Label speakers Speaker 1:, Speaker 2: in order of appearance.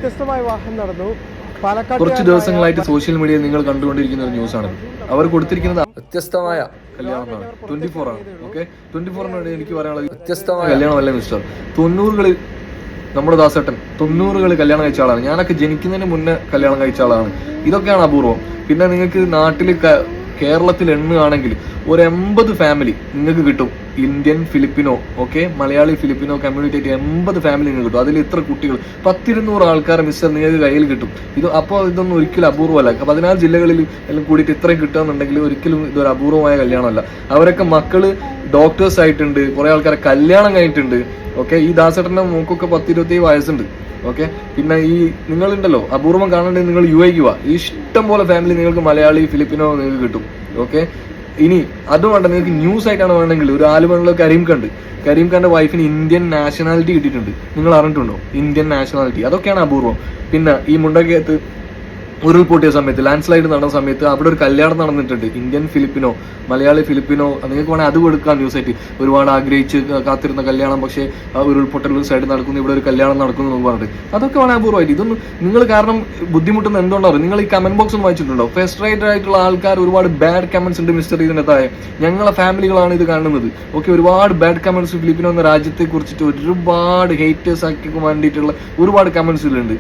Speaker 1: വ്യത്യസ്തമായ വിവാഹം നടന്നു. പാലക്കാട്
Speaker 2: കുറച്ച് ദിവസങ്ങളായിട്ട് സോഷ്യൽ മീഡിയയിൽ നിങ്ങൾ കണ്ടുകൊണ്ടിരിക്കുന്ന ഒരു ന്യൂസാണ്. അവർ കൊടുത്തിരിക്കുന്നത് വ്യത്യസ്തമായ കല്യാണമാണ്. 24 ആണ്. ഓക്കെ, 24 എനിക്ക് പറയാനുള്ളത് വ്യത്യസ്തമായ കല്യാണമല്ല മിസ്റ്റർ. 90കളിൽ നമ്മുടെ ദാസേട്ടൻ 90കളിൽ കല്യാണം കഴിച്ച ആളാണ്. ഞാനൊക്കെ ജനിക്കുന്നതിന് മുന്നേ കല്യാണം കഴിച്ച ആളാണ്. ഇതൊക്കെയാണ് അപൂർവം. പിന്നെ നിങ്ങൾക്ക് നാട്ടിൽ കേരളത്തിൽ എണ്ണുകയാണെങ്കിൽ ഒരു 80 ഫാമിലി നിങ്ങൾക്ക് കിട്ടും. Indian Filipino, okay, Malayali Filipino community ആയിട്ട് 80 ഫാമിലി നിങ്ങൾക്ക് കിട്ടും. അതിൽ ഇത്ര കുട്ടികൾ 10-200 ആൾക്കാരെ മിസ്റ്റർ നിങ്ങൾക്ക് കയ്യിൽ കിട്ടും. അപ്പോൾ ഇതൊന്നും ഒരിക്കലും അപൂർവമല്ല. 14 ജില്ലകളിൽ എല്ലാം കൂടിയിട്ട് ഇത്രയും കിട്ടുകയെന്നുണ്ടെങ്കിൽ ഒരിക്കലും ഇതൊരു അപൂർവമായ കല്യാണമല്ല. അവരൊക്കെ മക്കള് ഡോക്ടേഴ്സ് ആയിട്ടുണ്ട്, കുറെ ആൾക്കാരെ കല്യാണം കഴിഞ്ഞിട്ടുണ്ട്. ഓക്കെ, ഈ ദാസേട്ടന്റെ മൂക്കൊക്കെ 10-27 വയസ്സുണ്ട്. ഓക്കെ, പിന്നെ ഈ നിങ്ങളുണ്ടല്ലോ അപൂർവം കാണേണ്ടത് നിങ്ങൾ UAE പോവാ. ഇഷ്ടം പോലെ ഫാമിലി നിങ്ങൾക്ക് മലയാളി ഫിലിപ്പിനോ നിങ്ങൾക്ക് കിട്ടും. ഓക്കെ, ഇനി അതും വേണ്ട, നിങ്ങൾക്ക് ന്യൂസ് ആയിട്ടാണ് വേണമെങ്കിൽ ഒരു ആലുവയുള്ള കരീം ഖാന്റെ വൈഫിന് ഇന്ത്യൻ നാഷണാലിറ്റി കിട്ടിയിട്ടുണ്ട്. നിങ്ങൾ അറിഞ്ഞിട്ടുണ്ടോ? ഇന്ത്യൻ നാഷണാലിറ്റി, അതൊക്കെയാണ് അപൂർവം. പിന്നെ ഈ മുണ്ടക്കയത്ത് ഉരുൾപൊട്ടിയ സമയത്ത്, ലാൻഡ് സ്ലൈഡ് നടന്ന സമയത്ത് അവിടെ ഒരു കല്യാണം നടന്നിട്ടുണ്ട്. ഇന്ത്യൻ ഫിലിപ്പിനോ, മലയാളി ഫിലിപ്പിനോ, നിങ്ങൾക്ക് വേണമെങ്കിൽ അത് കൊടുക്കാം ന്യൂസ് ആയിട്ട്. ഒരുപാട് ആഗ്രഹിച്ച് കാത്തിരുന്ന കല്യാണം, പക്ഷേ ആ ഉരുൾപൊട്ടൽ ഒരു സൈഡ് നടക്കുന്നു, ഇവിടെ ഒരു കല്യാണം നടക്കുന്നു എന്ന് പറഞ്ഞിട്ട് അതൊക്കെ വേണമെങ്കിൽ അപൂർവമായിട്ട്. ഇതൊന്നും നിങ്ങൾ കാരണം ബുദ്ധിമുട്ടുന്ന എന്തുകൊണ്ടാണ്? നിങ്ങൾ ഈ കമന്റ് ബോക്സ് ഒന്ന് വായിച്ചിട്ടുണ്ടോ? ഫ്രസ്ട്രേറ്റഡ് ആയിട്ടുള്ള ആൾക്കാർ ഒരുപാട് ബാഡ് കമന്റ്സ് ഉണ്ട് മിസ്റ്റർ ഇതിന്റെ താഴെ. ഞങ്ങളെ ഫാമിലികളാണ് ഇത് കാണുന്നത്. ഓക്കെ, ഒരുപാട് ബാഡ് കമന്റ്സ് ഫിലിപ്പിനോ എന്ന രാജ്യത്തെ കുറിച്ചിട്ട് ഒരുപാട് ഹേറ്റേഴ്സ് ആക്കി വേണ്ടിയിട്ടുള്ള ഒരുപാട് കമന്റ്സ് ഇതിലുണ്ട്.